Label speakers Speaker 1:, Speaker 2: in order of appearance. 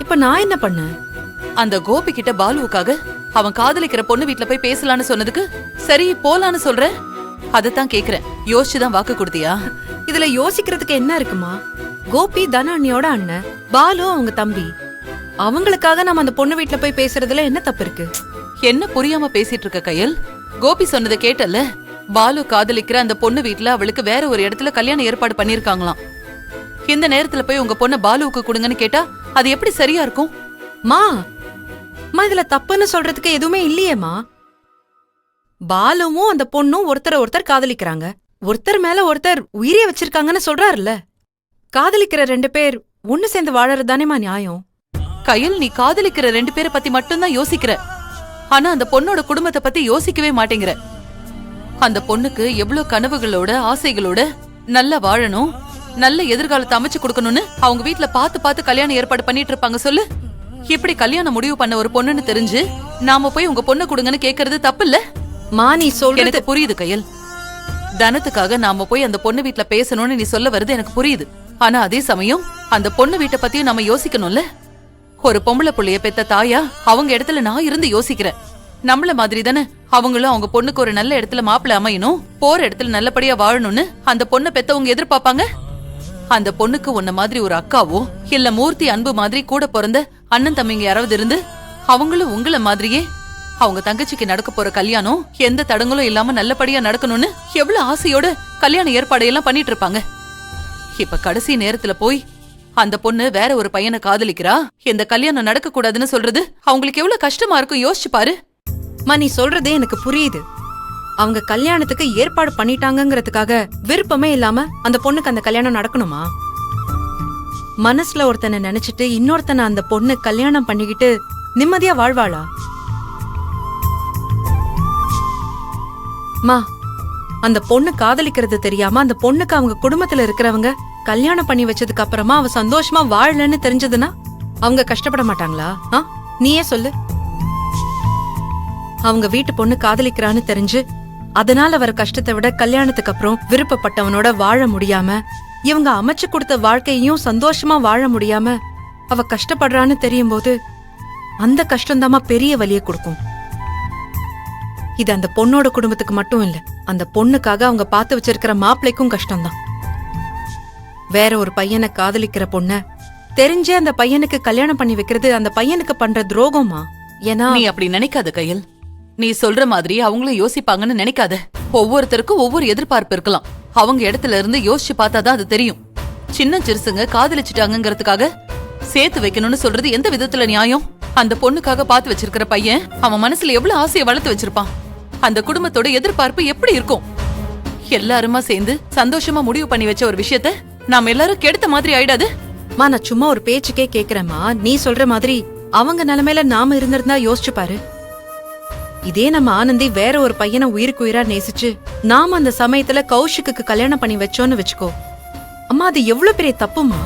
Speaker 1: இப்ப நான் என்ன பண்ணேன்?
Speaker 2: அந்த கோபி கிட்ட பாலுவுக்காக அவன் காதலிக்கிற பொண்ணு வீட்ல போய் பேசலான்னு சொன்னதுக்கு சரி போலான்னு சொல்ற. அதத்தான் கேக்குறேன், யோசிச்சுதான் வாக்கு கொடுத்தியா?
Speaker 1: இதுல யோசிக்கிறதுக்கு என்ன இருக்குமா? கோபி தன அண்ணியோட அண்ணன், பாலு அவங்க தம்பி. அவங்களுக்காக நம்ம அந்த பொண்ணு வீட்ல போய் பேசுறதுல என்ன தப்பு இருக்கு?
Speaker 2: என்ன புரியாம பேசிட்டு இருக்க கையல்? கோபி சொன்னதை கேட்டல்ல? பாலு காதலிக்கிற அந்த பொண்ணு வீட்ல அவளுக்கு வேற ஒரு இடத்துல கல்யாணம் ஏற்பாடு பண்ணிருக்காங்களாம். இந்த நேரத்துல போய் உங்க பொண்ண பாலுவுக்கு கொடுங்கன்னு கேட்டா அது எப்படி சரியா இருக்கும்?
Speaker 1: மா இதுல தப்புன்னு சொல்றதுக்கு எதுவுமே இல்லையேமா. பாலுவும் அந்த பொண்ணும் ஒருத்தர் காதலிக்கிறாங்க. ஒருத்தர் மேல ஒருத்தர் உயிரே வச்சிருக்காங்கன்னு சொல்றாருல்ல. காதலிக்கிற 2 பேர் ஒண்ணு சேர்ந்து வாழறதுதானேமா நியாயம்?
Speaker 2: கையில், நீ காதலிக்கிற 2 பேரை பத்தி மட்டும்தான் யோசிக்கிற. ஆனா அந்த பொண்ணோட குடும்பத்தை பத்தி யோசிக்கவே மாட்டேங்கிற. அந்த பொண்ணுக்கு எவ்வளவு கனவுகளோட ஆசைகளோட நல்லா வாழணும், நல்ல எதிர்காலத்தை அமைச்சு கொடுக்கணும்னு அவங்க வீட்டுல பார்த்து கல்யாணம் ஏற்பாடு பண்ணிட்டு இருப்பாங்க. சொல்லு, இப்படி கல்யாணம் முடிவு பண்ண ஒரு பொண்ணுன்னு தெரிஞ்சு நாம போய் உங்க பொண்ணு கொடுங்கன்னு கேக்குறது தப்பு இல்ல?
Speaker 1: நீ சொல்றது
Speaker 2: எனக்கு புரியுது கையல். தனத்துக்காக நாம போய் அந்த பொண்ணு வீட்டுல பேசணும்னு நீ சொல்ல வருது எனக்கு புரியுது. ஆனா அதே சமயம் அந்த பொண்ணு வீட்டை பத்தியும் நாம யோசிக்கணும்ல. ஒரு பொம்பளை புள்ளைய பெத்த தாயா அவங்க இடத்துல நான் இருந்து யோசிக்கிறேன். நம்மள மாதிரி தானே அவங்களும் அவங்க பொண்ணுக்கு ஒரு நல்ல இடத்துல மாப்பிள்ளை அமையணும், போற இடத்துல நல்லபடியா வாழணும்னு அந்த பொண்ணை பெத்தவங்க எதிர்பார்ப்பாங்க. அந்த பொண்ணுக்கு உன்ன மாதிரி ஒரு அக்காவோ இல்ல மூர்த்தி அன்பு மாதிரி கூட பிறந்த அண்ணன் தம்பிங்க யாராவது இருந்து அவங்களும் உங்களை மாதிரியே அவங்க தங்கச்சிக்கு நடக்க போற கல்யாணம் எந்த தடங்களும் இல்லாம நல்லபடியா நடக்கணும்னு எவ்வளவு ஆசையோட கல்யாண ஏற்பாடையெல்லாம் பண்ணிட்டு இருப்பாங்க. இப்ப கடைசி நேரத்துல போய் அந்த பொண்ணு வேற ஒரு பையனை காதலிக்கிறா, இந்த கல்யாணம் நடக்க கூடாதுன்னு சொல்றது அவங்களுக்கு எவ்வளவு கஷ்டமா இருக்கும் யோசிச்சு பாரு.
Speaker 1: நீ சொல்றதே எனக்கு புரியுது. அவங்க கல்யாணத்துக்கு ஏற்பாடு பண்ணிட்டாங்கங்கிறதுக்காக விருப்பமே இல்லாம அந்த பொண்ணுக்கு அந்த கல்யாணம் நடக்கணுமா? மனசுல ஒருத்தனை நினைச்சிட்டு இன்னொருத்தனை அந்த பொண்ணு கல்யாணம் பண்ணிக்கிட்டு நிம்மதியா வாழ்வாளா? அந்த பொண்ணு காதலிக்கிறது தெரியாம அந்த பொண்ணுக்கு அவங்க குடும்பத்துல இருக்கிறவங்க கல்யாணம் பண்ணி வச்சதுக்கு அப்புறமா அவ சந்தோஷமா வாழலன்னு தெரிஞ்சதுன்னா அவங்க கஷ்டப்பட மாட்டாங்களா? நீயே சொல்லு. அவங்க வீட்டு பொண்ணு காதலிக்கிறான்னு தெரிஞ்சு அதனால வர கஷ்டத்தை விட கல்யாணத்துக்கு அப்புறம் விருப்பப்பட்டவனோட வாழ முடியாம, இவங்க அமைச்சு கொடுத்த வாழ்க்கையையும் சந்தோஷமா வாழ முடியாம அவ கஷ்டப்படுறான்னு தெரியும் போது அந்த கஷ்டம்தாமா பெரிய வலியை கொடுக்கும். இது அந்த பொண்ணோட குடும்பத்துக்கு மட்டும் இல்ல, அந்த பொண்ணுக்காக அவங்க பார்த்து வச்சிருக்கிற மாப்பிள்ளைக்கும் கஷ்டம்தான். வேற ஒரு பையனை காதலிக்கிற பொண்ண தெரிஞ்சே அந்த பையனுக்கு கல்யாணம் பண்ணி வைக்கிறது அந்த பையனுக்கு பண்ற துரோகமா? ஏன்னா
Speaker 2: நீ அப்படி நினைக்காத கையல். நீ சொல்ற மாதிரி அவங்களும் யோசிப்பாங்கன்னு நினைக்காத. ஒவ்வொருத்தருக்கும் ஒவ்வொரு எதிர்பார்ப்பு இருக்கலாம். அவங்க இடத்துல இருந்து யோசிச்சு பார்த்தாதான் அது தெரியும். சின்ன சிறுசுங்க காதலிச்சுட்டாங்கிறதுக்காக சேர்த்து வைக்கணும்னு சொல்றது எந்த விதத்துல நியாயம்? அந்த பொண்ணுக்காக பார்த்து வச்சிருக்கிற பையன் அவன் மனசுல எவ்வளவு ஆசையை வளர்த்து வச்சிருப்பான். அந்த குடும்பத்தோட எதிர்பார்ப்பு எப்படி இருக்கும்? எல்லாருமா சேர்ந்து சந்தோஷமா முடிவு பண்ணி வச்ச ஒரு விஷயத்த நாம எல்லாரும் கெடுத்த மாதிரி ஆயிடாது?
Speaker 1: நான் சும்மா ஒரு பேச்சுக்கே கேக்குறேம்மா. நீ சொல்ற மாதிரி அவங்க நிலைமையில நாம இருந்திருந்தா யோசிச்சு பாரு. இதே நம்ம ஆனந்தி வேற ஒரு பையனை உயிருக்கு உயிரா நேசிச்சு நாம அந்த சமயத்துல கௌஷிக்கு கல்யாணம் பண்ணி வச்சோன்னு வச்சுக்கோ, அம்மா அது எவ்வளவு பெரிய தப்புமா?